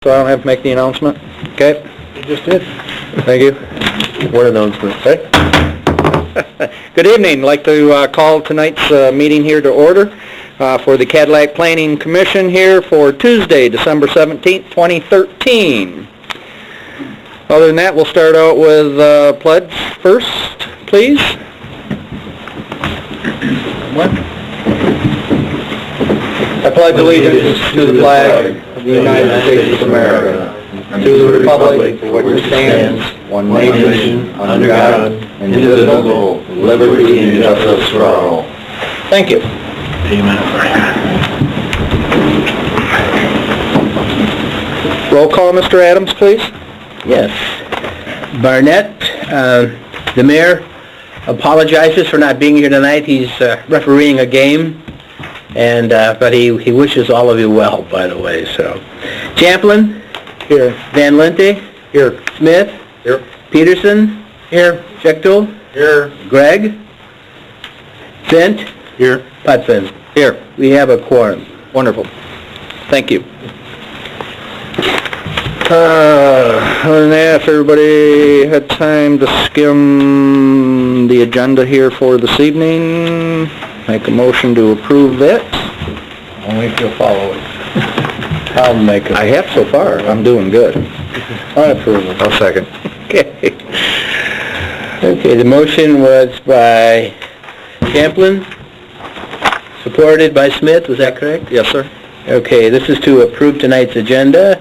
So I don't have to make the announcement? Okay. You just did. Thank you. What announcement? Okay. Good evening. I'd like to call tonight's meeting here to order for the Cadillac Planning Commission here for Tuesday, December 17th, 2013. Other than that, we'll start out with pledge first, please. What? I pledge allegiance to the flag of the United States of America, and to the republic for which it stands, one nation, under God, indivisible, with liberty and justice for all. Thank you. Amen. Roll call, Mr. Adams, please. Yes. Barnett, the mayor, apologizes for not being here tonight. He's refereeing a game, and but he wishes all of you well, by the way. So, Champlin, Here. Van Lente, Here. Smith, Here. Peterson, Here. Schechtel, Here. Gregg, Fint, Here. Putfin. Here. We have a quorum. Wonderful. Thank you. Other than that, if everybody had time to skim the agenda here for this evening, make a motion to approve that. Only if you'll follow it. I'll make it. I have so far. I'm doing good. I approve it. I'll second. Okay. Okay, the motion was by Champlin, supported by Smith, was that correct? Yes, sir. Okay, this is to approve tonight's agenda.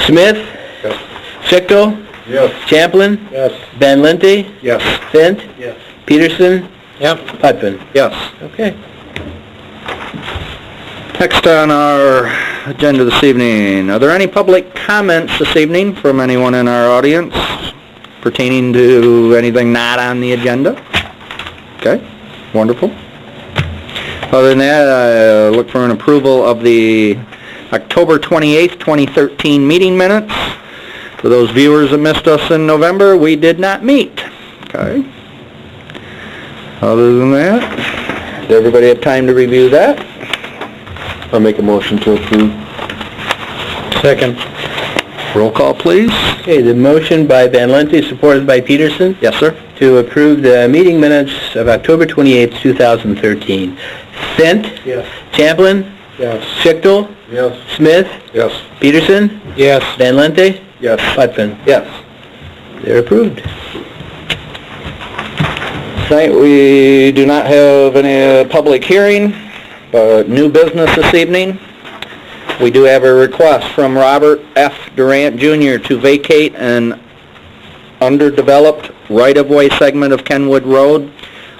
Smith? Yes. Schechtel? Yes. Champlin? Yes. Van Lente? Yes. Fint? Yes. Peterson? Yep. Putfin? Yes. Okay. Next on our agenda this evening, are there any public comments this evening from anyone in our audience pertaining to anything not on the agenda? Okay, wonderful. Other than that, I look for an approval of the October 28th, 2013 meeting minutes. For those viewers that missed us in November, we did not meet. Okay. Other than that, did everybody have time to review that? I'll make a motion to approve. Second. Roll call, please. Okay, the motion by Van Lente, supported by Peterson, Yes, sir. to approve the meeting minutes of October 28th, 2013. Fint? Yes. Champlin? Yes. Schechtel? Yes. Smith? Yes. Peterson? Yes. Van Lente? Yes. Putfin? Yes. They're approved. Tonight we do not have any public hearing, but new business this evening. We do have a request from Robert F. Durant Jr. to vacate an underdeveloped right-of-way segment of Kenwood Road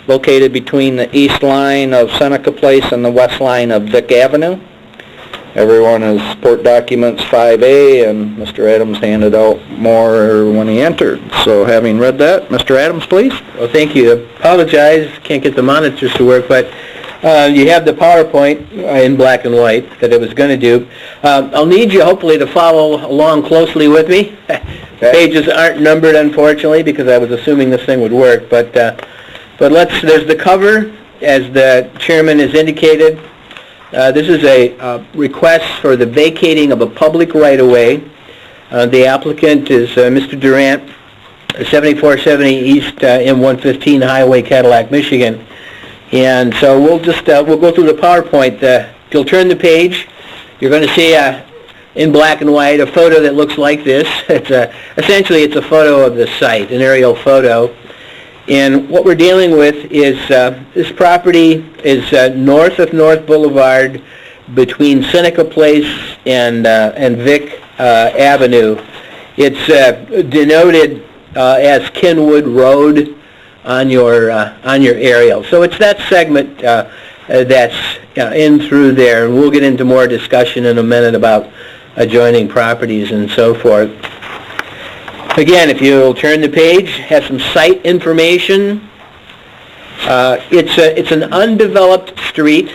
located between the east line of Seneca Place and the west line of Vick Avenue. Everyone has support documents 5A, and Mr. Adams handed out more when he entered. So having read that, Mr. Adams, please. Well, thank you. Apologize, can't get the monitors to work, but you have the PowerPoint in black and white that it was going to do. I'll need you hopefully to follow along closely with me. The pages aren't numbered, unfortunately, because I was assuming this thing would work, but there's the cover, as the chairman has indicated. This is a request for the vacating of a public right-of-way. The applicant is Mr. Durant, 7470 East M115 Highway, Cadillac, Michigan. And so we'll go through the PowerPoint. If you'll turn the page, you're going to see in black and white a photo that looks like this. Essentially it's a photo of the site, an aerial photo. And what we're dealing with is this property is north of North Boulevard between Seneca Place and Vick Avenue. It's denoted as Kenwood Road on your aerial. So it's that segment that's in through there, and we'll get into more discussion in a minute about adjoining properties and so forth. Again, if you'll turn the page, has some site information. It's an undeveloped street.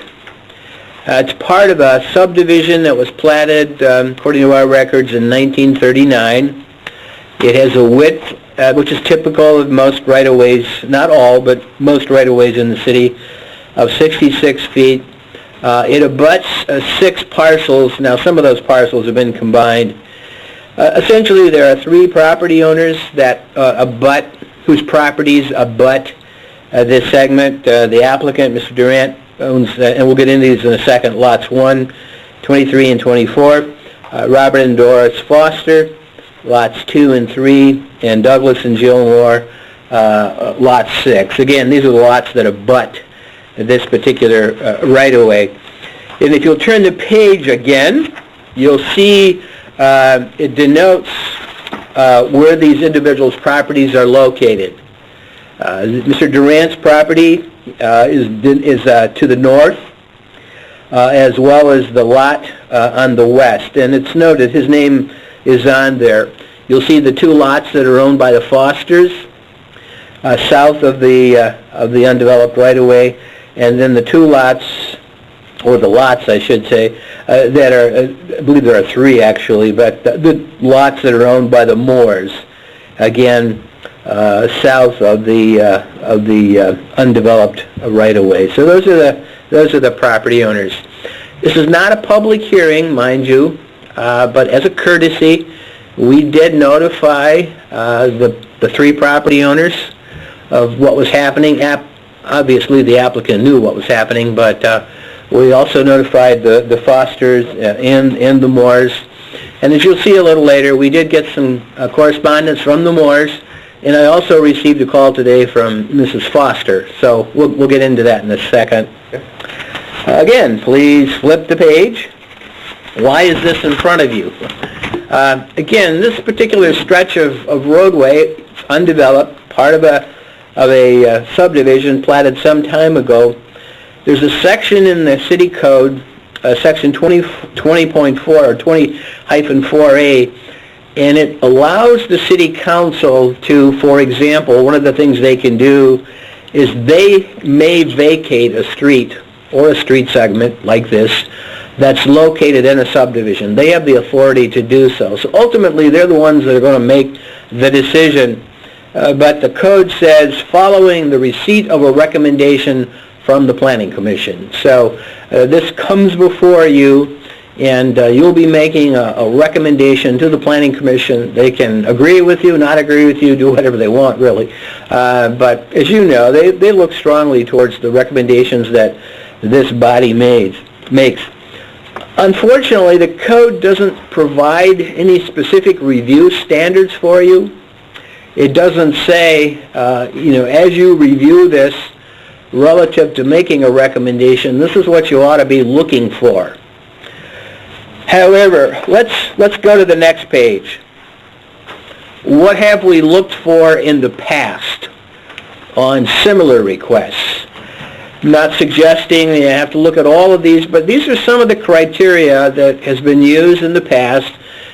It's part of a subdivision that was platted, according to our records, in 1939. It has a width, which is typical of most right-of-ways, not all, but most right-of-ways in the city, of 66 feet. It abuts 6 parcels. Now, some of those parcels have been combined. Essentially, there are 3 property owners that whose properties abut this segment. The applicant, Mr. Durant, owns, and we'll get into these in a second, lots 1, 23, and 24. Robert and Doris Foster, lots 2 and 3, and Douglas and Jill Moore, lot 6. Again, these are the lots that abut this particular right-of-way. And if you'll turn the page again, you'll see it denotes where these individuals' properties are located. Mr. Durant's property is to the north, as well as the lot on the west. And it's noted his name is on there. You'll see the 2 lots that are owned by the Fosters, south of the undeveloped right-of-way, and then the 2 lots, or the lots, I should say, that are, I believe there are 3 actually, but the lots that are owned by the Moores, again, south of the undeveloped right-of-way. So those are the property owners. This is not a public hearing, mind you, but as a courtesy, we did notify the 3 property owners of what was happening. Obviously, the applicant knew what was happening, but we also notified the Fosters and the Moores. And as you'll see a little later, we did get some correspondence from the Moores, and I also received a call today from Mrs. Foster. So we'll get into that in a second. Again, please flip the page. Why is this in front of you? Again, this particular stretch of roadway, undeveloped, part of a subdivision platted some time ago. There's a section in the city code, section 20.4 or 20-4A, and it allows the city council to, for example, one of the things they can do is they may vacate a street or a street segment like this that's located in a subdivision. They have the authority to do so. So ultimately, they're the ones that are going to make the decision. But the code says following the receipt of a recommendation from the Planning Commission. So this comes before you, and you'll be making a recommendation to the Planning Commission. They can agree with you, not agree with you, do whatever they want, really. But as you know, they look strongly towards the recommendations that this body makes. Unfortunately, the code doesn't provide any specific review standards for you. It doesn't say, as you review this relative to making a recommendation, this is what you ought to be looking for. However, let's go to the next page. What have we looked for in the past on similar requests? I'm not suggesting you have to look at all of these, but these are some of the criteria that has been used in the past.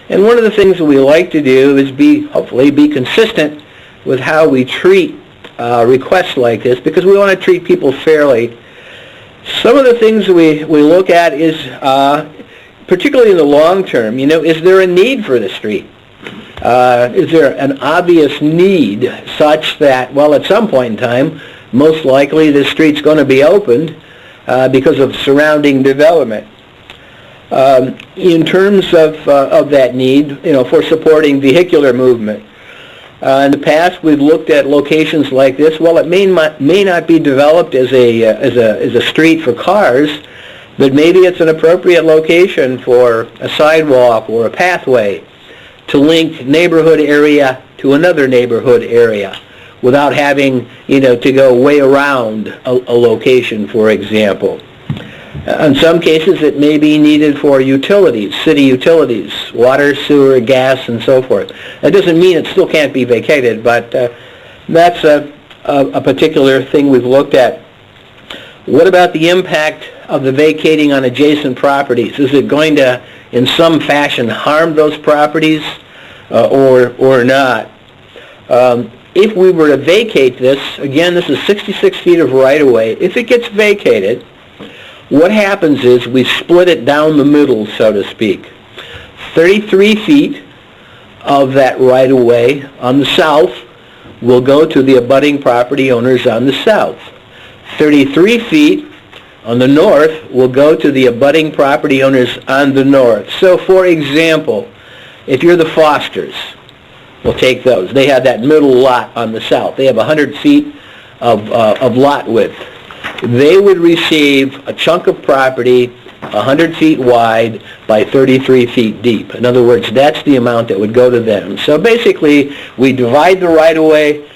And one of the things that we like to do is hopefully be consistent with how we treat requests like this, because we want to treat people fairly. Some of the things we look at is, particularly in the long term, is there a need for the street? Is there an obvious need such that, well, at some point in time, most likely the street's going to be opened because of surrounding development? In terms of that need, for supporting vehicular movement. In the past, we've looked at locations like this. Well, it may not be developed as a street for cars, but maybe it's an appropriate location for a sidewalk or a pathway to link neighborhood area to another neighborhood area without having, to go way around a location, for example. In some cases, it may be needed for utilities, city utilities, water, sewer, gas, and so forth. That doesn't mean it still can't be vacated, but that's a particular thing we've looked at. What about the impact of the vacating on adjacent properties? Is it going to, in some fashion, harm those properties or not? If we were to vacate this, again, this is 66 feet of right-of-way. If it gets vacated, what happens is we split it down the middle, so to speak. 33 feet of that right-of-way on the south will go to the abutting property owners on the south. 33 feet on the north will go to the abutting property owners on the north. So, for example, if you're the Fosters, we'll take those. They have that middle lot on the south. They have 100 feet of lot width. They would receive a chunk of property 100 feet wide by 33 feet deep. In other words, that's the amount that would go to them. So basically, we divide the right-of-way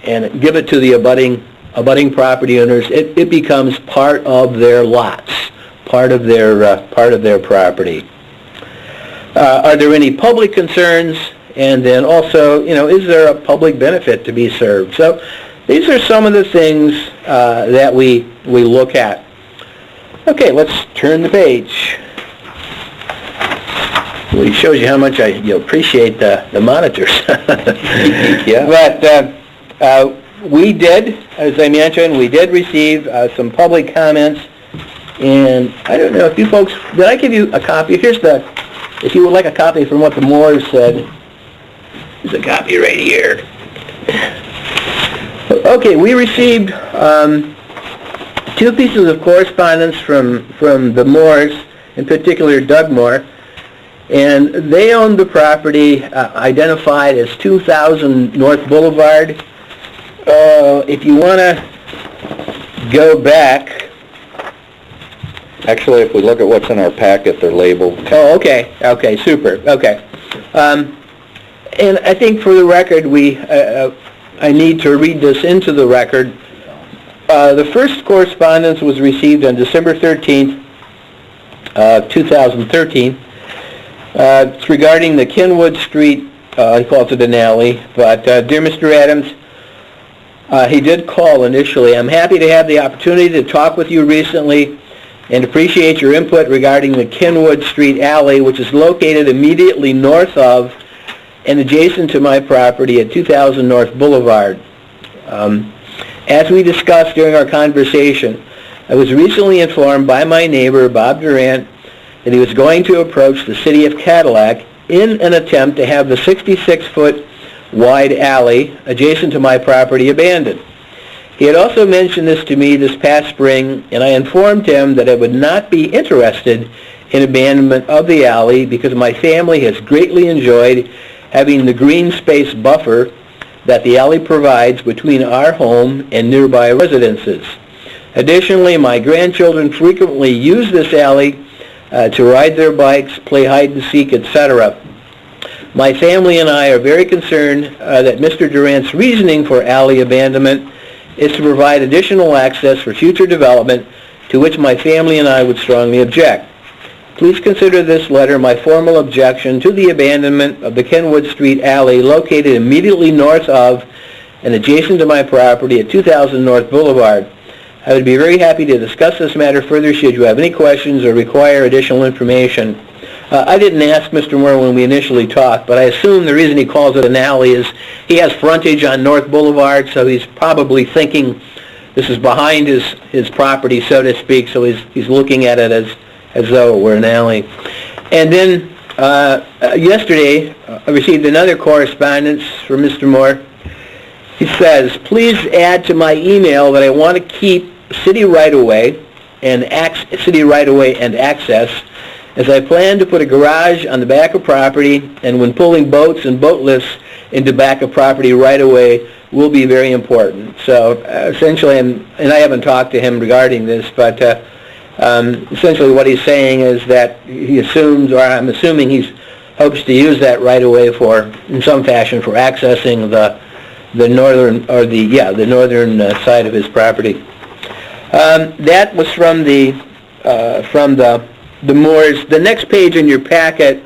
and give it to the abutting property owners. It becomes part of their lots, part of their property. Are there any public concerns? And then also, is there a public benefit to be served? So these are some of the things that we look at. Okay, let's turn the page. Well, it shows you how much I appreciate the monitors. Yeah. But we did, as I mentioned, we did receive some public comments. And I don't know if you folks, did I give you a copy? If you would like a copy from what the Moores said, there's a copy right here. Okay, we received two pieces of correspondence from the Moores, in particular Doug Moore, and they own the property identified as 2000 North Boulevard. If you want to go back... Actually, if we look at what's in our packet, they're labeled. Oh, okay. Okay, super. Okay. And I think for the record, I need to read this into the record. The first correspondence was received on December 13th, 2013. It's regarding the Kenwood Street, he calls it an alley, but dear Mr. Adams, he did call initially. I'm happy to have the opportunity to talk with you recently and appreciate your input regarding the Kenwood Street alley, which is located immediately north of and adjacent to my property at 2000 North Boulevard. As we discussed during our conversation, I was recently informed by my neighbor, Bob Durant, that he was going to approach the city of Cadillac in an attempt to have the 66-foot wide alley adjacent to my property abandoned. He had also mentioned this to me this past spring, and I informed him that I would not be interested in abandonment of the alley because my family has greatly enjoyed having the green space buffer that the alley provides between our home and nearby residences. Additionally, my grandchildren frequently use this alley to ride their bikes, play hide and seek, etc. My family and I are very concerned that Mr. Durant's reasoning for alley abandonment is to provide additional access for future development, to which my family and I would strongly object. Please consider this letter my formal objection to the abandonment of the Kenwood Street alley located immediately north of and adjacent to my property at 2000 North Boulevard. I would be very happy to discuss this matter further should you have any questions or require additional information. I didn't ask Mr. Moore when we initially talked, but I assume the reason he calls it an alley is he has frontage on North Boulevard, so he's probably thinking this is behind his property, so to speak, so he's looking at it as though it were an alley. And then yesterday, I received another correspondence from Mr. Moore. He says, please add to my email that I want to keep city right-of-way and access, as I plan to put a garage on the back of property, and when pulling boats and boat lifts into back of property right-of-way will be very important. So essentially, and I haven't talked to him regarding this, but essentially what he's saying is that he assumes, or I'm assuming he hopes to use that right-of-way for, in some fashion, for accessing the northern, or the northern side of his property. That was from the Moores. The next page in your packet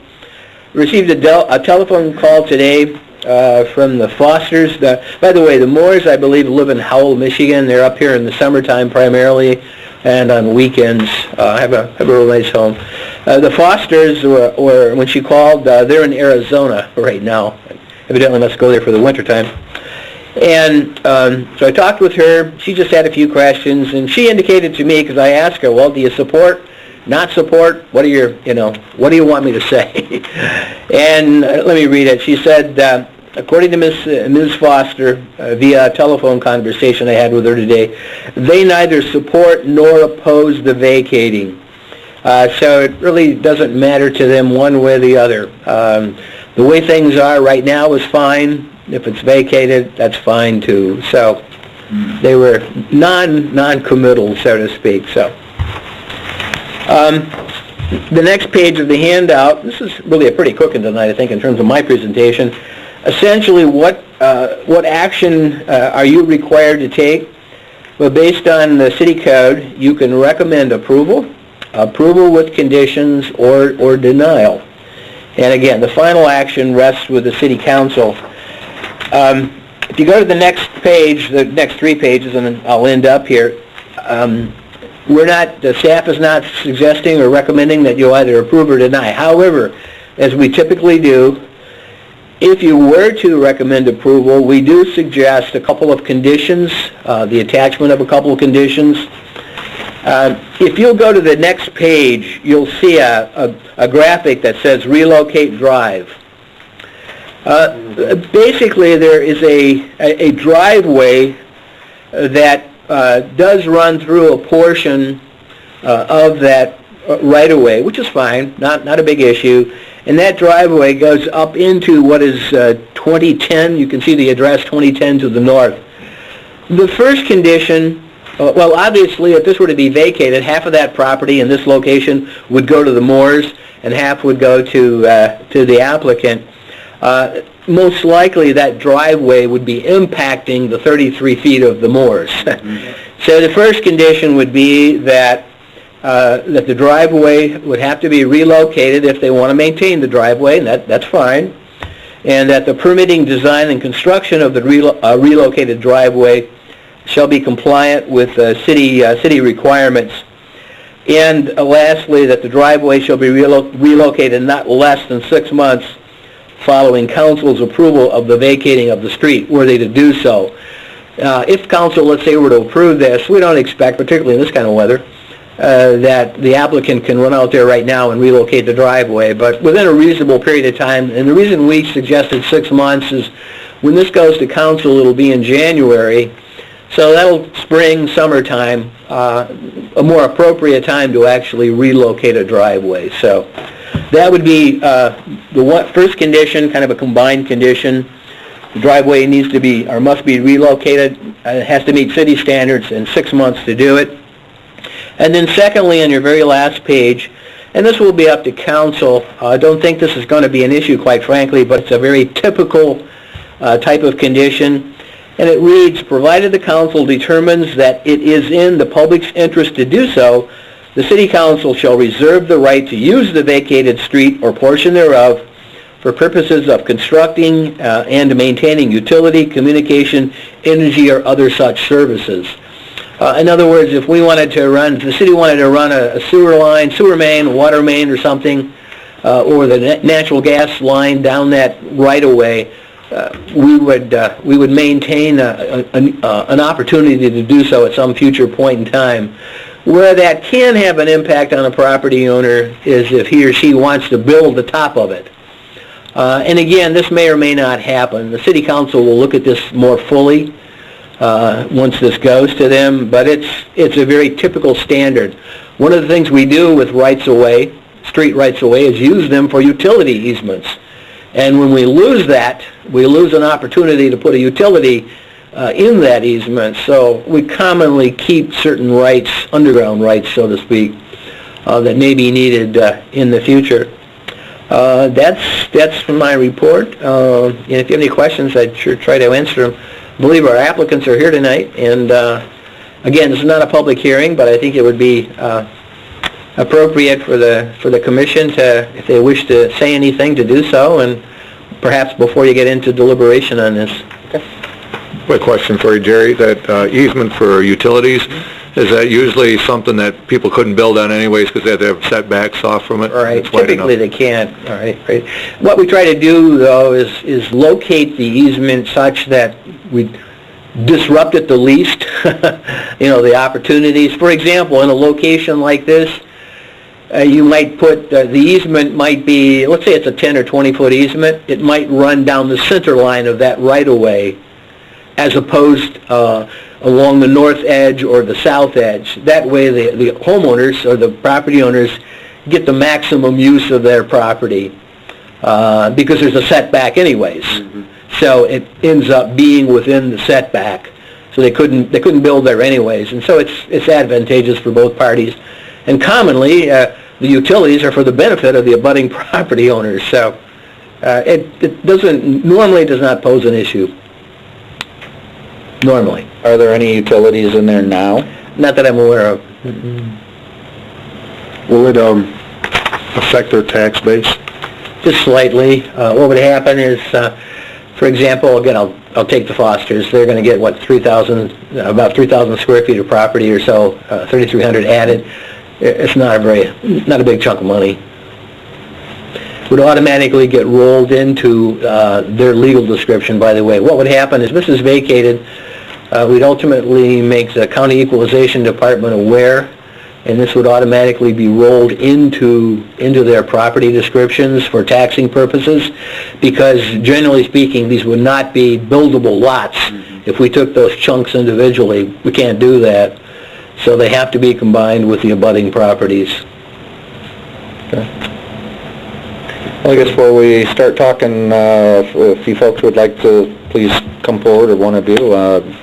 received a telephone call today from the Fosters. By the way, the Moores, I believe, live in Howell, Michigan. They're up here in the summertime primarily, and on weekends have a real nice home. The Fosters, or when she called, they're in Arizona right now. Evidently must go there for the wintertime. And so I talked with her. She just had a few questions, and she indicated to me, because I asked her, well, do you support, not support? What do you want me to say? And let me read it. She said, according to Ms. Foster, via a telephone conversation I had with her today, they neither support nor oppose the vacating. So it really doesn't matter to them one way or the other. The way things are right now is fine. If it's vacated, that's fine too. So they were non-committal, so to speak. So the next page of the handout, this is really a pretty quick one tonight, I think, in terms of my presentation. Essentially, what action are you required to take? Well, based on the city code, you can recommend approval with conditions, or denial. And again, the final action rests with the city council. If you go to the next page, the next 3 pages, and then I'll end up here, the staff is not suggesting or recommending that you either approve or deny. However, as we typically do, if you were to recommend approval, we do suggest a couple of conditions, the attachment of a couple of conditions. If you'll go to the next page, you'll see a graphic that says relocate drive. Basically, there is a driveway that does run through a portion of that right-of-way, which is fine, not a big issue. And that driveway goes up into what is 2010. You can see the address 2010 to the north. The first condition, well, obviously, if this were to be vacated, half of that property in this location would go to the Moores, and half would go to the applicant. Most likely, that driveway would be impacting the 33 feet of the Moores. So the first condition would be that the driveway would have to be relocated if they want to maintain the driveway, and that's fine. And that the permitting, design, and construction of the relocated driveway shall be compliant with city requirements. And lastly, that the driveway shall be relocated not less than 6 months following council's approval of the vacating of the street, were they to do so. If council, let's say, were to approve this, we don't expect, particularly in this kind of weather, that the applicant can run out there right now and relocate the driveway, but within a reasonable period of time. And the reason we suggested 6 months is when this goes to council, it'll be in January. So that'll spring, summertime, a more appropriate time to actually relocate a driveway. So that would be the first condition, kind of a combined condition. The driveway needs to be, or must be relocated. It has to meet city standards in 6 months to do it. And then secondly, on your very last page, and this will be up to council, I don't think this is going to be an issue, quite frankly, but it's a very typical type of condition. And it reads, provided the council determines that it is in the public's interest to do so, the city council shall reserve the right to use the vacated street or portion thereof for purposes of constructing and maintaining utility, communication, energy, or other such services. In other words, if we wanted to run, if the city wanted to run a sewer line, sewer main, water main or something, or the natural gas line down that right-of-way, we would maintain an opportunity to do so at some future point in time. Where that can have an impact on a property owner is if he or she wants to build the top of it. And again, this may or may not happen. The city council will look at this more fully once this goes to them, but it's a very typical standard. One of the things we do with rights-of-way, street rights-of-way, is use them for utility easements. And when we lose that, we lose an opportunity to put a utility in that easement. So we commonly keep certain rights, underground rights, so to speak, that may be needed in the future. That's my report. And if you have any questions, I'd sure try to answer them. I believe our applicants are here tonight, and again, this is not a public hearing, but I think it would be appropriate for the commission to, if they wish to say anything, to do so, and perhaps before you get into deliberation on this. Okay. Quick question for you, Jerry. That easement for utilities, is that usually something that people couldn't build on anyways because they have to have setbacks off from it? All right. Typically they can't. All right. Right. What we try to do, though, is locate the easement such that we disrupt it the least, the opportunities. For example, in a location like this, you might put, the easement might be, let's say it's a 10 or 20-foot easement, it might run down the center line of that right-of-way as opposed along the north edge or the south edge. That way the homeowners or the property owners get the maximum use of their property because there's a setback anyways. So it ends up being within the setback. So they couldn't build there anyways. And so it's advantageous for both parties. And commonly, the utilities are for the benefit of the abutting property owners. So it normally does not pose an issue. Normally. Are there any utilities in there now? Not that I'm aware of. Will it, affect their tax base? Just slightly. What would happen is, for example, again, I'll take the Fosters. They're going to get, what, about 3,000 square feet of property or so, 3,300 added. It's not a big chunk of money. Would automatically get rolled into their legal description, by the way. What would happen is this is vacated. We'd ultimately make the County Equalization Department aware, and this would automatically be rolled into their property descriptions for taxing purposes, because generally speaking, these would not be buildable lots. If we took those chunks individually, we can't do that. So they have to be combined with the abutting properties. Okay. Well, I guess before we start talking, if you folks would like to please come forward, or one of you,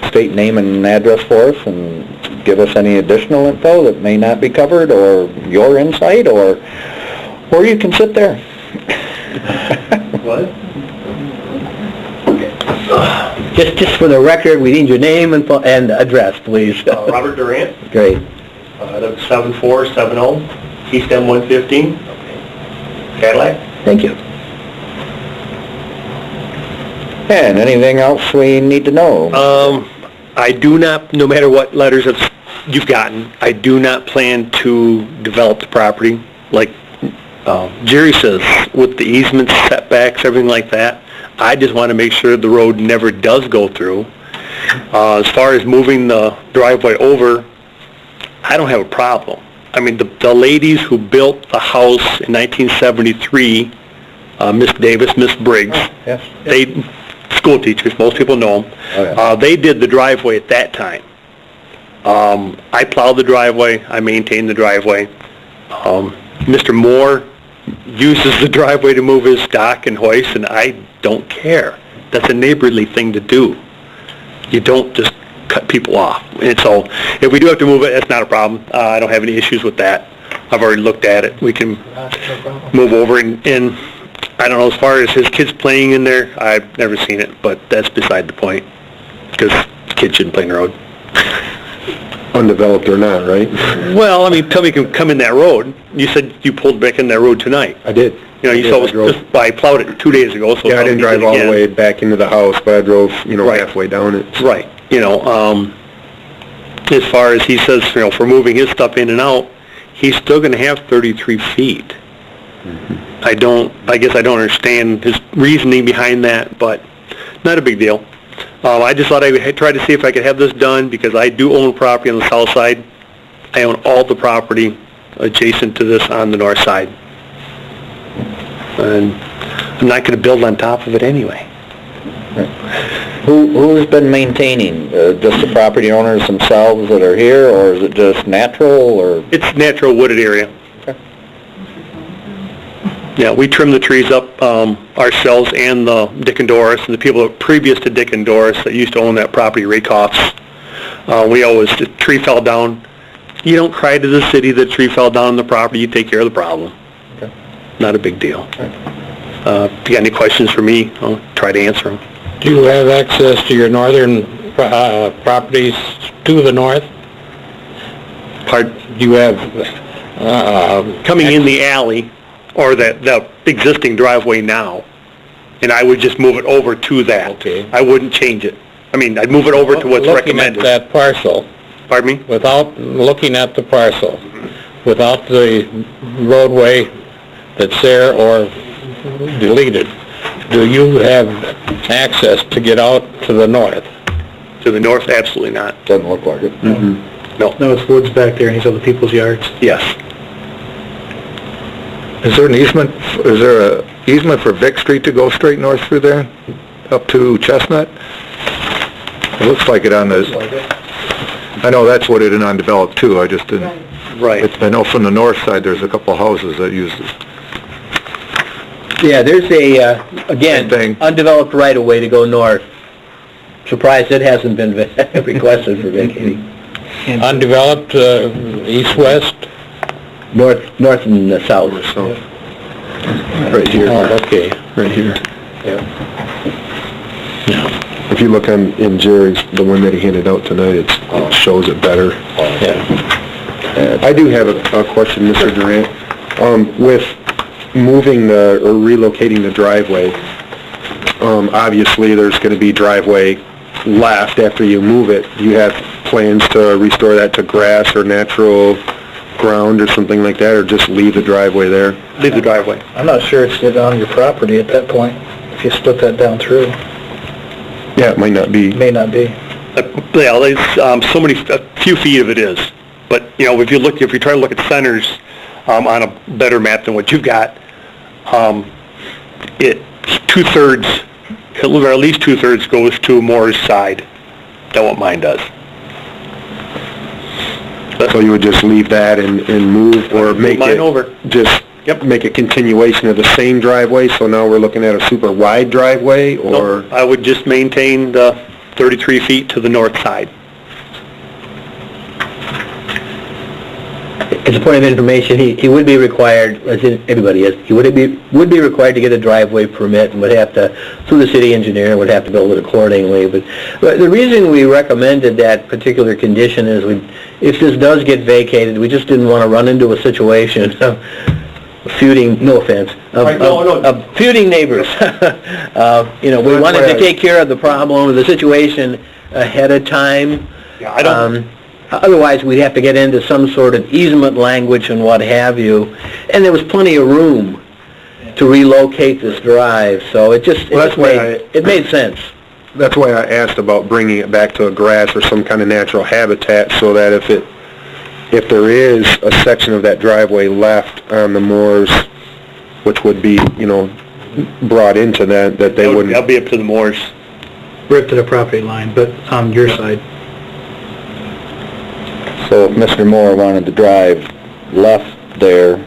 state name and address for us and give us any additional info that may not be covered, or your insight, or you can sit there. What? Just for the record, we need your name and address, please. Robert Durant, Great. that's 7470 East M115, Cadillac. Thank you. And anything else we need to know? I do not, no matter what letters you've gotten, I do not plan to develop the property. Like Jerry says, with the easements, setbacks, everything like that, I just want to make sure the road never does go through. As far as moving the driveway over, I don't have a problem. I mean, the ladies who built the house in 1973, Miss Davis, Miss Briggs, Yes. they, school teachers, most people know them, Oh, yeah. they did the driveway at that time. I plowed the driveway, I maintained the driveway. Mr. Moore uses the driveway to move his dock and hoist, and I don't care. That's a neighborly thing to do. You don't just cut people off. And so, if we do have to move it, that's not a problem. I don't have any issues with that. I've already looked at it. We can move over, and I don't know, as far as his kids playing in there, I've never seen it, but that's beside the point, because kids shouldn't play in the road. Undeveloped or not, right? Well, I mean, somebody can come in that road. You said you pulled back in that road tonight. I did. You know, you saw it was just, I plowed it 2 days ago, so... Yeah, I didn't drive all the way back into the house, but I drove, Right. halfway down it. Right, as far as he says, for moving his stuff in and out, he's still gonna have 33 feet. I guess I don't understand his reasoning behind that, but not a big deal. I just thought I would try to see if I could have this done, because I do own property on the south side. I own all the property adjacent to this on the north side. And I'm not gonna build on top of it anyway. Who's been maintaining? Just the property owners themselves that are here, or is it just natural, or? It's natural wooded area. Okay. Yeah, we trim the trees up ourselves, and the Dick and Doris, and the people previous to Dick and Doris that used to own that property, Rakoffs. The tree fell down. You don't cry to the city that the tree fell down on the property, you take care of the problem. Okay. Not a big deal. If you got any questions for me, I'll try to answer them. Do you have access to your northern properties to the north? Do you have... Coming in the alley, or the existing driveway now, and I would just move it over to that. Okay. I wouldn't change it. I mean, I'd move it over to what's recommended. Looking at that parcel, Pardon me? without looking at the parcel, without the roadway that's there or deleted, do you have access to get out to the north? To the north, absolutely not. Doesn't look like it. No. No, it's woods back there in these other people's yards. Yes. Is there an easement, is there a easement for Vic Street to go straight north through there, up to Chestnut? It looks like it on the, I know that's what it is undeveloped too, I just didn't, Right. I know from the north side, there's a couple houses that use it. Yeah, there's a, again, Same thing. undeveloped right-of-way to go north. Surprised it hasn't been requested for vacating. Undeveloped, east-west? North and south. So, right here, Oh, okay. right here. Yeah. If you look in Jerry's, the one that he handed out tonight, it shows it better. Yeah. I do have a question, Mr. Durant. With moving or relocating the driveway, obviously there's going to be driveway left after you move it. Do you have plans to restore that to grass or natural ground or something like that, or just leave the driveway there? Leave the driveway. I'm not sure it's on your property at that point, if you split that down through. Yeah, it might not be. May not be. Yeah, there's a few feet of it is. But, you know, if you try to look at centers on a better map than what you've got, it's two-thirds, or at least two-thirds goes to Moore's side than what mine does. So you would just leave that and move, or make mine it, over. just Yep. make a continuation of the same driveway, so now we're looking at a super wide driveway, or? No, I would just maintain the 33 feet to the north side. As a point of information, he would be required, as everybody is, he would be required to get a driveway permit and would have to, through the city engineer, would have to build it accordingly. But the reason we recommended that particular condition is if this does get vacated, we just didn't want to run into a situation of feuding, no offense, of feuding neighbors. You know, we wanted to take care of the problem, the situation ahead of time. Yeah, I don't... Otherwise, we'd have to get into some sort of easement language and what have you. And there was plenty of room to relocate this drive, so it made sense. That's why I asked about bringing it back to a grass or some kind of natural habitat, so that if there is a section of that driveway left on the moors, which would be, you know, brought into that they wouldn't... That'll be up to the Moores. We're up to the property line, but on your side. So if Mr. Moore wanted to drive left there,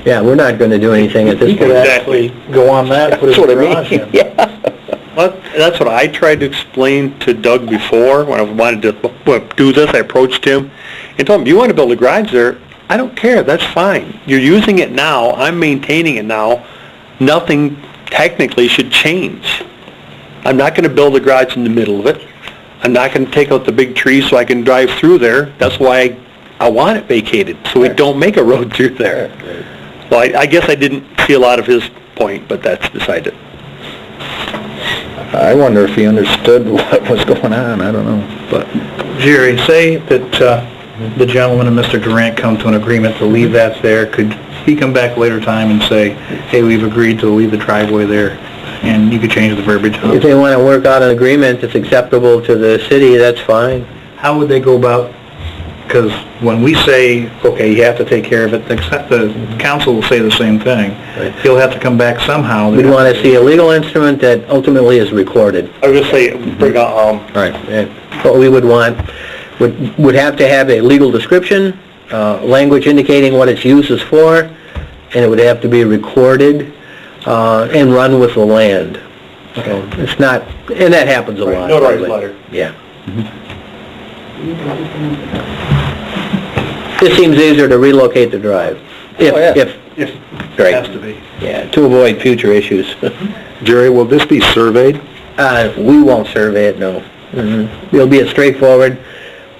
Yeah, we're not going to do anything at this point. Exactly. Go on that, put his That's what I garage mean. in. Yeah. Well, that's what I tried to explain to Doug before, when I wanted to do this. I approached him and told him, you want to build a garage there? I don't care, that's fine. You're using it now, I'm maintaining it now, nothing technically should change. I'm not going to build a garage in the middle of it. I'm not going to take out the big trees so I can drive through there. That's why I want it vacated, so we don't make a road through there. Well, I guess I didn't see a lot of his point, but that's beside it. I wonder if he understood what was going on, I don't know, but... Jerry, say that the gentleman and Mr. Durant come to an agreement to leave that there. Could he come back later time and say, hey, we've agreed to leave the driveway there, and you could change the verbiage on If it? they want to work out an agreement that's acceptable to the city, that's fine. How would they go about, because when we say, okay, you have to take care of it, the council will say the same thing. He'll have to come back somehow. We'd want to see a legal instrument that ultimately is recorded. I was going to say, bring out, Right. What we would want, would have to have a legal description, language indicating what its use is for, and it would have to be recorded, and run with the land. So it's not, and that happens a lot. notarized letter. Yeah. It seems easier to relocate the drive, if, Yes, Great. has to be. yeah, to avoid future issues. Jerry, will this be surveyed? We won't survey it, no. It'll be a straightforward,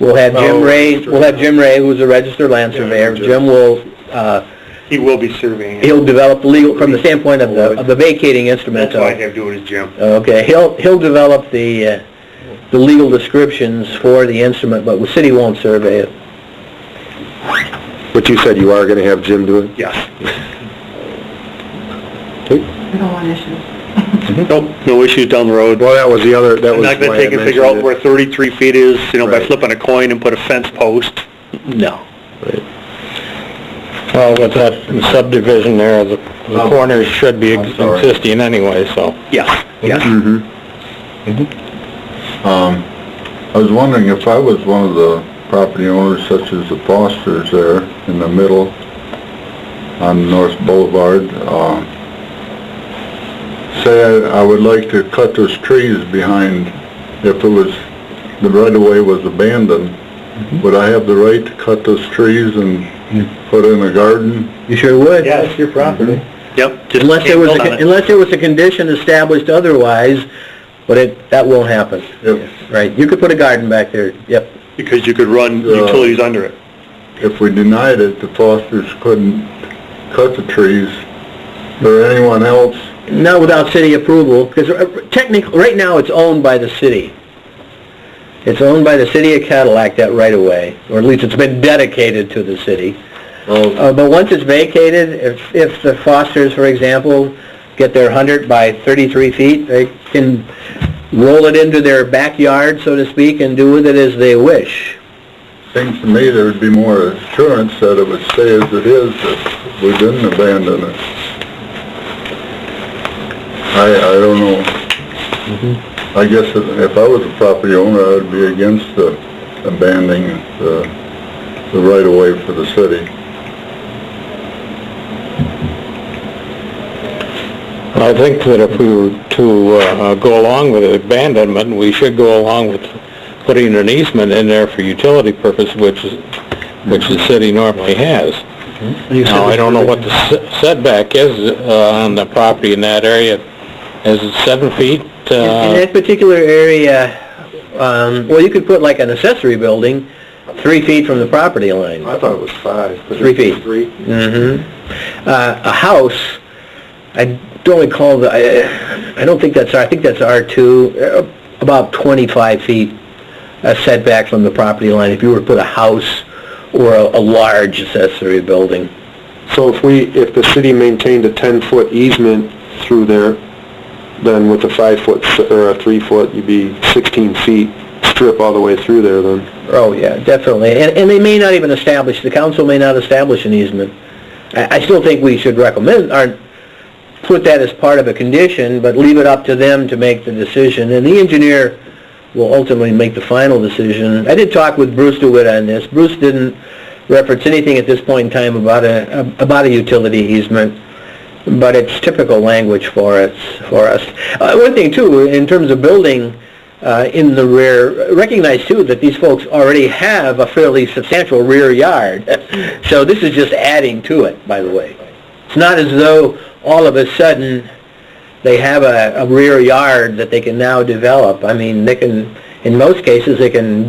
we'll have Jim Ray, who's a registered land surveyor. Jim will, He will be surveying it. he'll develop the legal, from the standpoint of the vacating instrument. That's why I have to do it as Jim. Okay, he'll develop the legal descriptions for the instrument, but the city won't survey it. But you said you are going to have Jim do it? Yes. We don't want issues. Nope, no issues down the road. Well, that was the other, that I'm was not going why to I take and figure out mentioned where 33 feet is, by Right. flipping a coin and put a fence post. No. it. Well, with that subdivision there, the corners should be existing anyway, so. Yes, yes. I was wondering if I was one of the property owners, such as the Fosters there in the middle on North Boulevard, say I would like to cut those trees behind, if it was, the right-of-way was abandoned, would I have the right to cut those trees and put in a garden? You sure would. Yeah, It's your property. Yep. Just Unless there was, can't build on it. unless there was a condition established otherwise, but that won't happen. If, Right, you could put a garden back there, yep. Because you could run utilities under it. if we denied it, the Fosters couldn't cut the trees, or anyone else. Not without city approval, because technically, right now, it's owned by the city. It's owned by the city of Cadillac, that right-of-way, or at least it's been dedicated to the city. But once it's vacated, if the Fosters, for example, get their 100 by 33 feet, they can roll it into their backyard, so to speak, and do with it as they wish. Seems to me there would be more assurance that it would stay as it is if we didn't abandon it. I don't know. I guess if I was a property owner, I would be against abandoning the right-of-way for the city. I think that if we were to go along with abandonment, we should go along with putting an easement in there for utility purpose, which the city normally has. Now, I don't know what the setback is on the property in that area. Is it 7 feet? In that particular area, well, you could put like an accessory building 3 feet from the property line. I thought it was 5. But 3 feet. 3? A house, I don't recall, I don't think that's, I think that's R2, about 25 feet setback from the property line if you were to put a house or a large accessory building. So if the city maintained a 10-foot easement through there, then with a 5-foot or a 3-foot, you'd be 16 feet strip all the way through there then. Oh, yeah, definitely. And they may not even establish, the council may not establish an easement. I still think we should recommend, or put that as part of a condition, but leave it up to them to make the decision. And the engineer will ultimately make the final decision. I did talk with Bruce DeWitt on this. Bruce didn't reference anything at this point in time about a utility easement, but it's typical language for us. One thing too, in terms of building in the rear, recognize too that these folks already have a fairly substantial rear yard. So this is just adding to it, by the way. It's not as though all of a sudden they have a rear yard that they can now develop. I mean, they can, in most cases, they can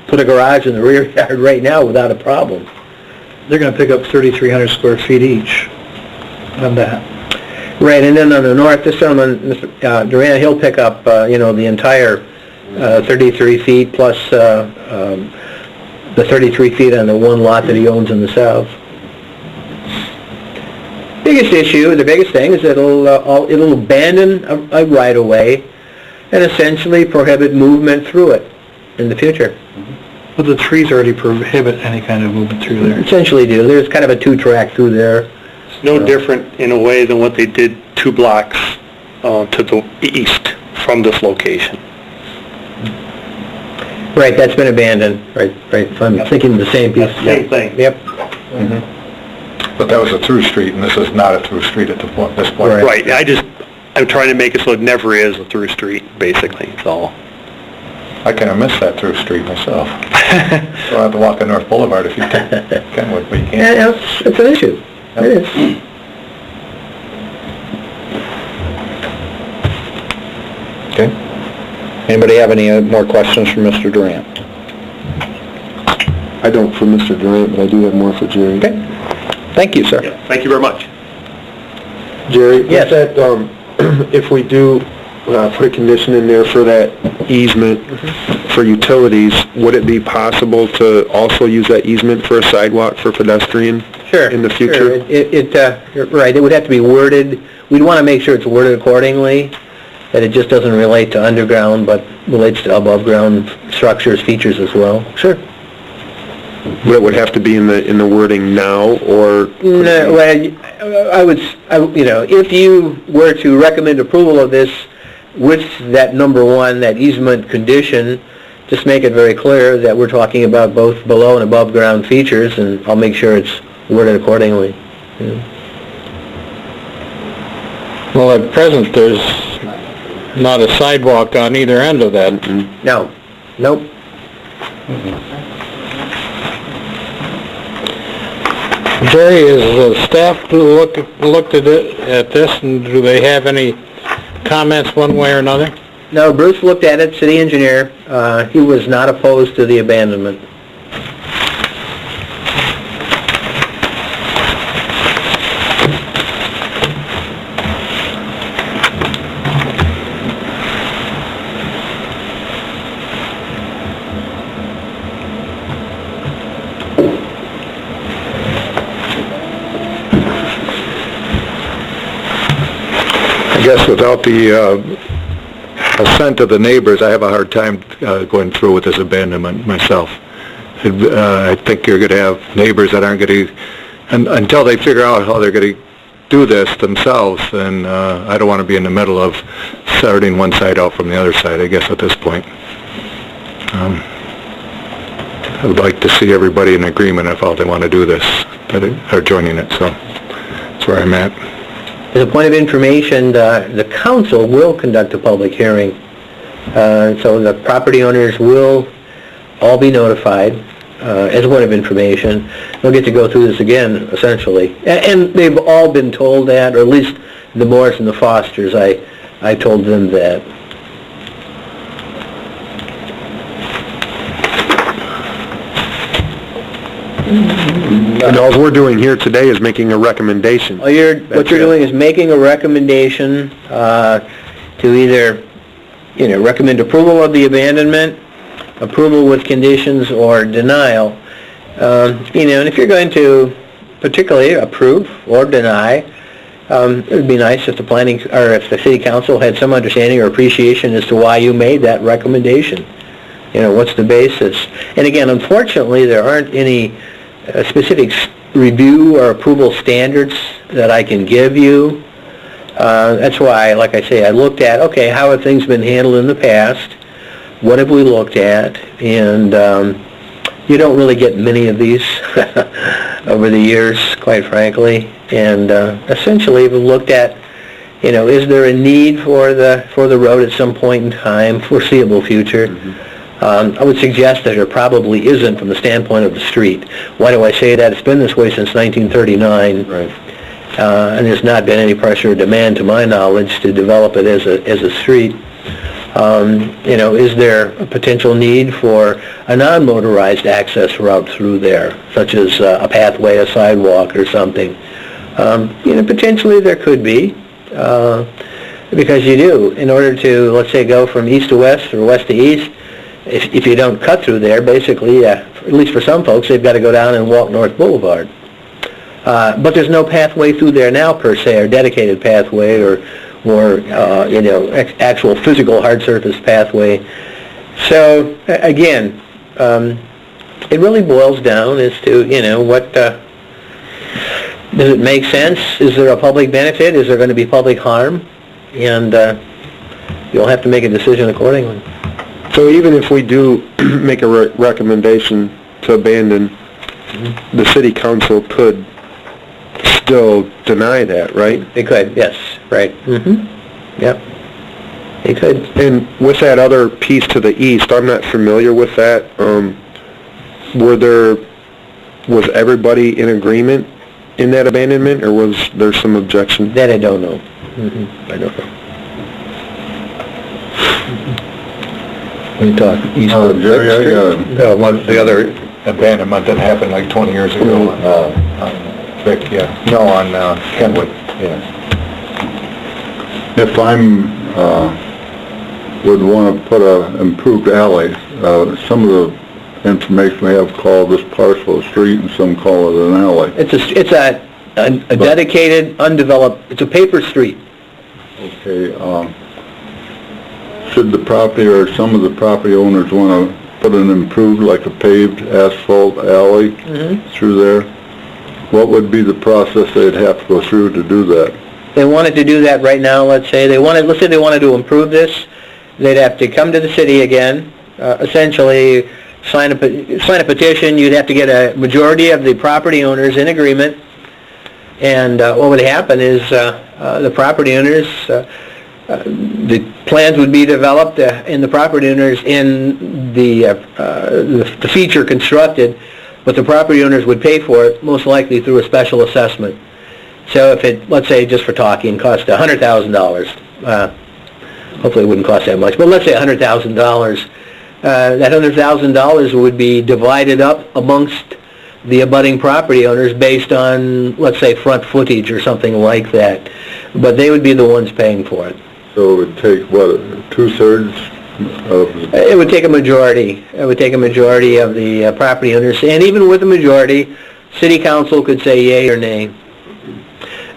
put a garage in the rear yard right now without a problem. They're going to pick up 3,300 square feet each of that. Right, and then on the north, this gentleman, Mr. Durant, he'll pick up, the entire 33 feet plus the 33 feet on the one lot that he owns in the south. The biggest thing is that it'll abandon a right-of-way and essentially prohibit movement through it in the future. But the trees already prohibit any kind of movement through there. Essentially do. There's kind of a two-track through there. It's no different in a way than what they did 2 blocks to the east from this location. Right, that's been abandoned. Right. I'm thinking the same piece. Same thing. Yep. But that was a through street, and this is not a through street at this point. Right, I'm trying to make it so it never is a through street, basically, that's all. I kind of miss that through street myself. So I have to walk on North Boulevard if you can, but you can't. Yeah, it's an issue. It is. Okay. Anybody have any more questions for Mr. Durant? I don't for Mr. Durant, but I do have more for Jerry. Okay. Thank you, sir. Yeah, thank you very much. Jerry, Yes. with that, if we do put a condition in there for that easement for utilities, would it be possible to also use that easement for a sidewalk for pedestrian in the future? Sure. Right, it would have to be worded, we'd want to make sure it's worded accordingly, that it just doesn't relate to underground, but relates to above-ground structures, features as well. Sure. But it would have to be in the wording now, or? No, well, you know, if you were to recommend approval of this with that number one, that easement condition, just make it very clear that we're talking about both below and above ground features, and I'll make sure it's worded accordingly. Yeah. Well, at present, there's not a sidewalk on either end of that. No, nope. Jerry, is the staff looked at this, and do they have any comments one way or another? No, Bruce looked at it, city engineer. He was not opposed to the abandonment. I guess without the assent of the neighbors, I have a hard time going through with this abandonment myself. I think you're going to have neighbors that aren't going to, until they figure out how they're going to do this themselves, and I don't want to be in the middle of starting one side out from the other side, I guess, at this point. I would like to see everybody in agreement if all they want to do this, that are joining it, so that's where I'm at. As a point of information, the council will conduct a public hearing. So the property owners will all be notified as a point of information. They'll get to go through this again, essentially. And they've all been told that, or at least the Moores and the Fosters, I told them that. And all we're doing here today is making a recommendation. What you're doing is making a recommendation to either, recommend approval of the abandonment, approval with conditions, or denial. And if you're going to particularly approve or deny, it would be nice if the planning, or if the city council had some understanding or appreciation as to why you made that recommendation. What's the basis? And again, unfortunately, there aren't any specific review or approval standards that I can give you. That's why, like I say, I looked at, okay, how have things been handled in the past? What have we looked at? And you don't really get many of these over the years, quite frankly. And essentially, we've looked at, is there a need for the road at some point in time, foreseeable future? Mm-hmm. I would suggest that there probably isn't from the standpoint of the street. Why do I say that? It's been this way since 1939. Right. And there's not been any pressure or demand, to my knowledge, to develop it as a street. Is there a potential need for a non-motorized access route through there, such as a pathway, a sidewalk, or something? Potentially there could be, because you do. In order to, let's say, go from east to west or west to east, if you don't cut through there, basically, at least for some folks, they've got to go down and walk North Boulevard. But there's no pathway through there now, per se, or dedicated pathway, or actual physical hard surface pathway. So, again, it really boils down as to, what, does it make sense? Is there a public benefit? Is there going to be public harm? And you'll have to make a decision accordingly. So even if we do make a recommendation to abandon, the city council could still deny that, right? They could, yes, right. Mm-hmm. Yep. They could. And with that other piece to the east, I'm not familiar with that. Was everybody in agreement in that abandonment, or was there some objection? That I don't know. Mm-hmm. I don't know. We talk east of the other abandonment that happened like 20 years ago on Vic, on Kenwood. Yeah. If would want to put a improved alley, some of the information they have called this parcel a street and some call it an alley. It's a dedicated, undeveloped, it's a paper street. Okay, should the property or some of the property owners want to put an improved, like a paved asphalt alley through there, what would be the process they'd have to go through to do that? They wanted to do that right now, let's say they wanted to improve this, they'd have to come to the city again, essentially sign a petition, you'd have to get a majority of the property owners in agreement, and what would happen is the property owners, the plans would be developed and the property owners in the feature constructed, but the property owners would pay for it, most likely through a special assessment. So if it, let's say, just for talking, cost $100,000, hopefully it wouldn't cost that much, but let's say $100,000, that $100,000 would be divided up amongst the abutting property owners based on, let's say, front footage or something like that. But they would be the ones paying for it. So it would take, what, 2/3 of... It would take a majority. It would take a majority of the property owners, and even with a majority, city council could say yay or nay.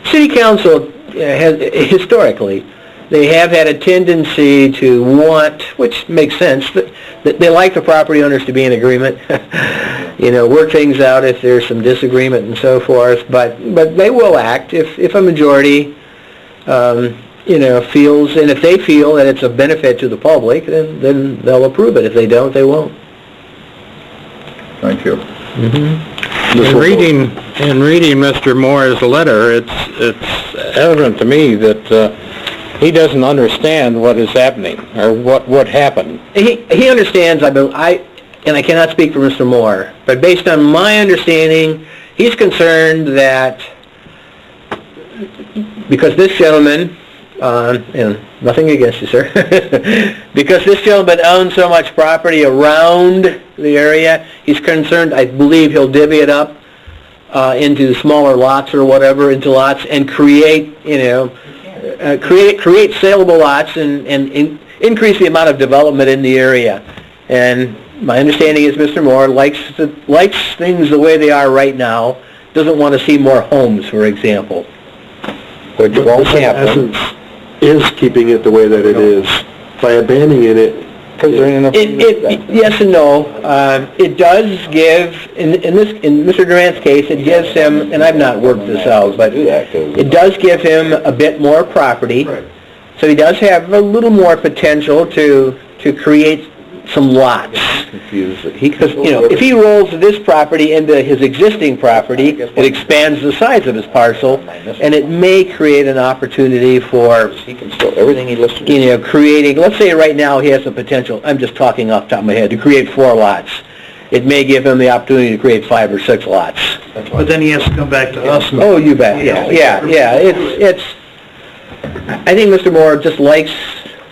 City council has, historically, they have had a tendency to want, which makes sense, that they like the property owners to be in agreement, work things out if there's some disagreement and so forth, but they will act if a majority, feels, and if they feel that it's a benefit to the public, then they'll approve it. If they don't, they won't. Thank you. In reading Mr. Moore's letter, it's evident to me that he doesn't understand what is happening, or what happened. He understands, and I cannot speak for Mr. Moore, but based on my understanding, he's concerned that because this gentleman, and nothing against you, sir, because this gentleman owns so much property around the area, he's concerned, I believe he'll divvy it up into smaller lots or whatever, into lots, and create saleable lots and increase the amount of development in the area. And my understanding is Mr. Moore likes things the way they are right now, doesn't want to see more homes, for example. Which won't happen. Is keeping it the way that it is. By abandoning it, yes and no. It does give, in Mr. Durant's case, it gives him, and I've not worked this out, but it does give him a bit more property. So he does have a little more potential to create some lots. Because, if he rolls this property into his existing property, it expands the size of his parcel, and it may create an opportunity for, Everything he listed. creating, let's say right now he has the potential, I'm just talking off the top of my head, to create 4 lots. It may give him the opportunity to create 5 or 6 lots. But then he has to come back to us. Oh, you bet, yeah. It's, I think Mr. Moore just likes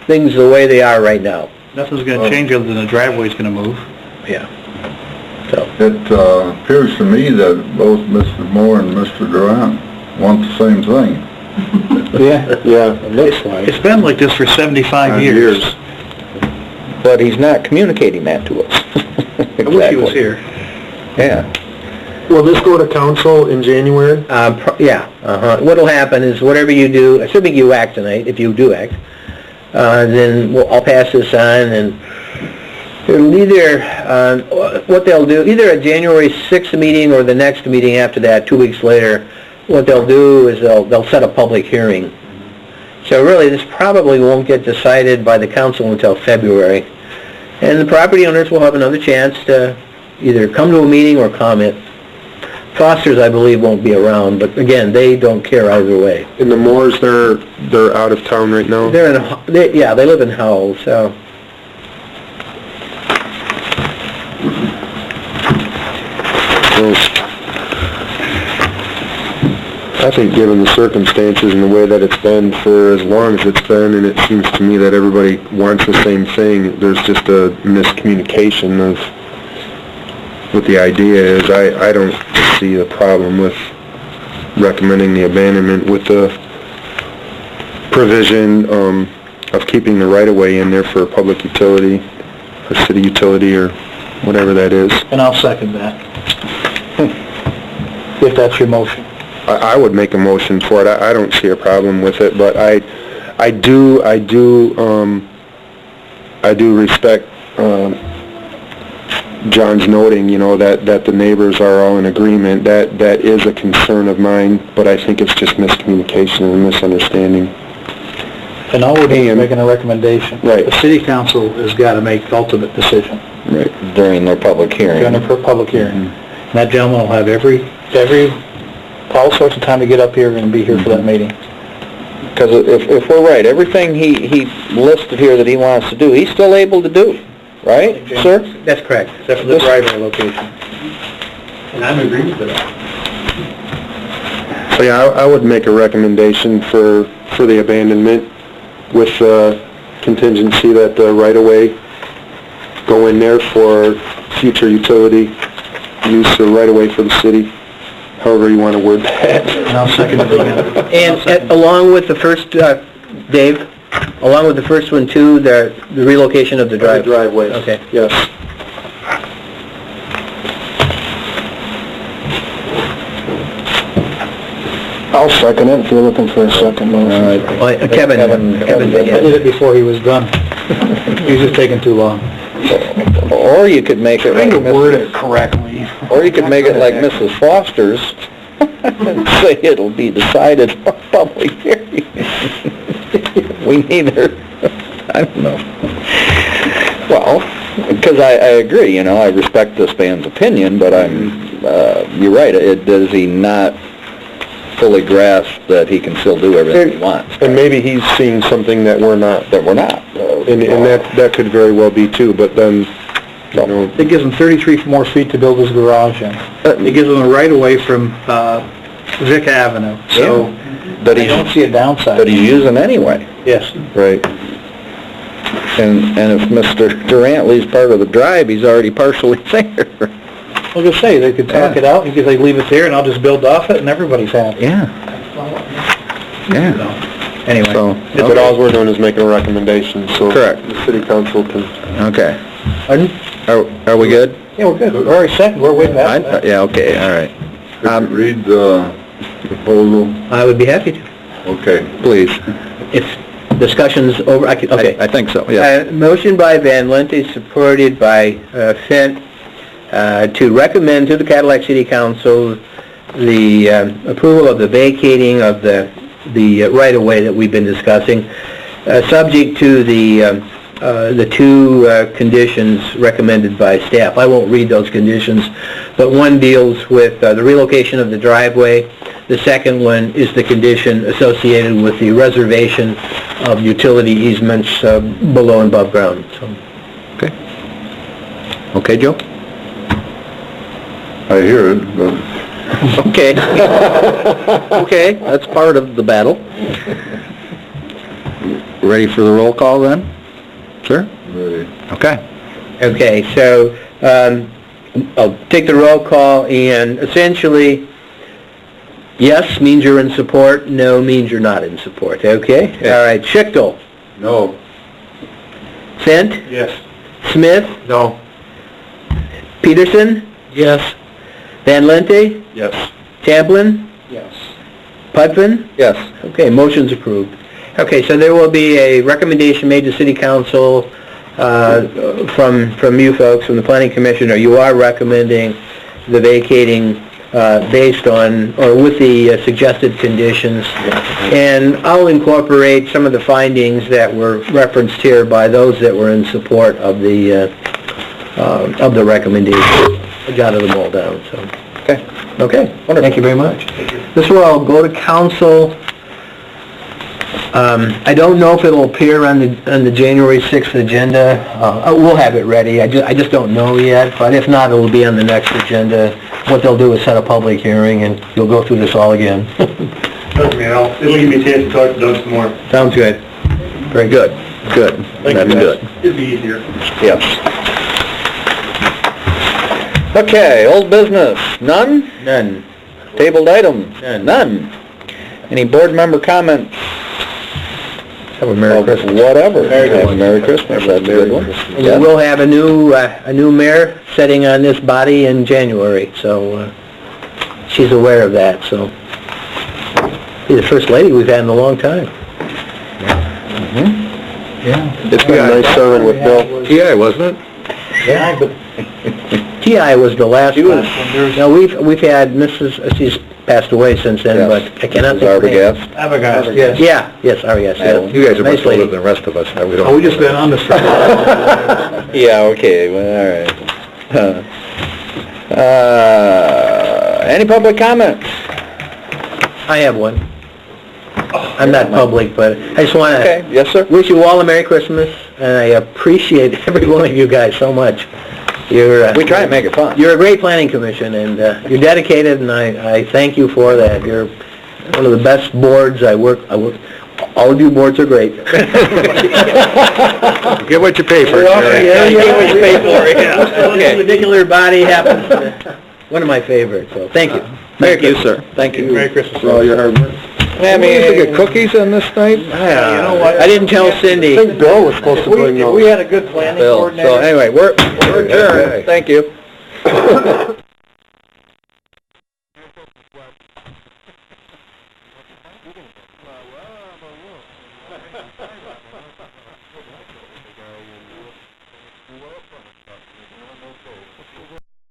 things the way they are right now. Nothing's going to change other than the driveway's going to move. Yeah. So. It appears to me that both Mr. Moore and Mr. Durant want the same thing. Yeah, it looks like. It's been like this for 75 years. But he's not communicating that to us. I wish he was here. Yeah. will this go to council in January? What'll happen is whatever you do, assuming you act tonight, if you do act, then I'll pass this on, and it'll either, what they'll do, either a January 6th meeting or the next meeting after that, 2 weeks later, what they'll do is they'll set a public hearing. So really, this probably won't get decided by the council until February. And the property owners will have another chance to either come to a meeting or comment. Fosters, I believe, won't be around, but again, they don't care either way. And the Moores, they're out of town right now? They live in Howell, so. I think given the circumstances and the way that it's been for as long as it's been, and it seems to me that everybody wants the same thing, there's just a miscommunication of what the idea is. I don't see a problem with recommending the abandonment with the provision of keeping the right-of-way in there for a public utility, or city utility, or whatever that is. And I'll second that. If that's your motion. I would make a motion for it. I don't see a problem with it, but I do respect John's noting, that the neighbors are all in agreement, that is a concern of mine, but I think it's just miscommunication and misunderstanding. And all we're doing is making a recommendation. Right. The city council has got to make the ultimate decision Right. During their public hearing. during the public hearing. And that gentleman will have all sorts of time to get up here and be here for that meeting. Because if we're right, everything he listed here that he wants to do, he's still able to do, right, sir? That's correct. Except for the driveway location. And I'm in agreement with that. So yeah, I would make a recommendation for the abandonment with contingency that the right-of-way go in there for future utility use, or right-of-way for the city, however you want to word that. And I'll second it again. And along with the first, Dave, along with the first one too, the relocation of the driveway? Driveways. Okay. Yes. I'll second it if you're looking for a second motion. Well, Kevin I did, yeah. did it before he was done. He was just taking too long. Or you could make it like it correctly. Or you could make it like Mrs. Foster's, and say it'll be decided for public hearing. We need her, I don't know. Well, because I agree, I respect this man's opinion, but you're right, does he not fully grasp that he can still do everything he wants? And maybe he's seeing something that we're not. And that could very well be too, but then, It gives him 33 more feet to build his garage in. It gives him a right-of-way from Vic Avenue, so That I don't see a downside. That he's using anyway. Yes. right. And if Mr. Durant leaves part of the drive, he's already partially there. I was gonna say, they could talk it out, he could leave it there, and I'll just build off it, and everybody's happy. Yeah. Yeah. Anyway. So, But all we're doing is making a recommendation, so. Correct. The city council can. Okay. Pardon? Are we good? Yeah, we're good. We're already set, we're waiting back. Yeah, okay, all right. Could you read the proposal? I would be happy to. Okay. Please. If discussion's over, okay. I think so, yeah. Motion by Van Lente, supported by Fent, to recommend to the Cadillac City Council the approval of the vacating of the right-of-way that we've been discussing, subject to the two conditions recommended by staff. I won't read those conditions, but one deals with the relocation of the driveway. The second one is the condition associated with the reservation of utility easements below and above ground. So. Okay. Okay, Joe? I hear it, but Okay. Okay, that's part of the battle. Ready for the roll call then? Sir? ready. Okay. Okay, so I'll take the roll call, and essentially, yes means you're in support, no means you're not in support, okay? All right, Schichtel, No. Fent, Yes. Smith, No. Peterson, Yes. Van Lente, Yes. Champlin, Yes. Pudvin. Yes. Okay, motion's approved. Okay, so there will be a recommendation made to City Council from you folks, from the Planning Commission, or you are recommending the vacating based on, or with the suggested conditions. And I'll incorporate some of the findings that were referenced here by those that were in support of the recommendation. I jotted them all down, so. Okay. Okay, wonderful. Thank you very much. This will all go to council. I don't know if it'll appear on the January 6th agenda. We'll have it ready. I just don't know yet, but if not, it'll be on the next agenda. What they'll do is set a public hearing, and you'll go through this all again. It'll give me a chance to talk to Doug some more. Sounds good. Very good. Good. That's good. It'll be easier. Yes. Okay, old business, none? None. Tabled items? None. None. Any board member comments? Have a Merry Christmas. Whatever. Have a Merry Christmas, that's a good one. And we will have a new mayor sitting on this body in January, so she's aware of that, so. She's the first lady we've had in a long time. It's been nice serving with Bill. Yeah, wasn't it? Yeah, but TI was the last one. No, we've had she's passed away since then, but I cannot think of her name. Arbogast, yes. Yeah, yes, yes. You guys are much Nice older lady. than the rest of us. We don't... Oh, we just been on this for... Yeah, okay, well, all right. Any public comments? I have one. I'm not public, but I just want Okay, to yes, sir. wish you all a Merry Christmas, and I appreciate every one of you guys so much. We try and make it fun. You're a great planning commission, and you're dedicated, and I thank you for that. You're one of the best boards I work. All of you boards are great. Get what you pay for, Yeah, Jerry. get what you pay for, yeah. Okay. This particular body happens to one of my favorites, so thank you. Thank you, sir. Thank you. Merry Christmas. For all your hard work. I We used to get cookies on this night? Yeah. You know what? I didn't tell Cindy. Bill was supposed to bring those. We had a good planning Bill, coordinator. so anyway, we're adjourned. Okay. Thank you.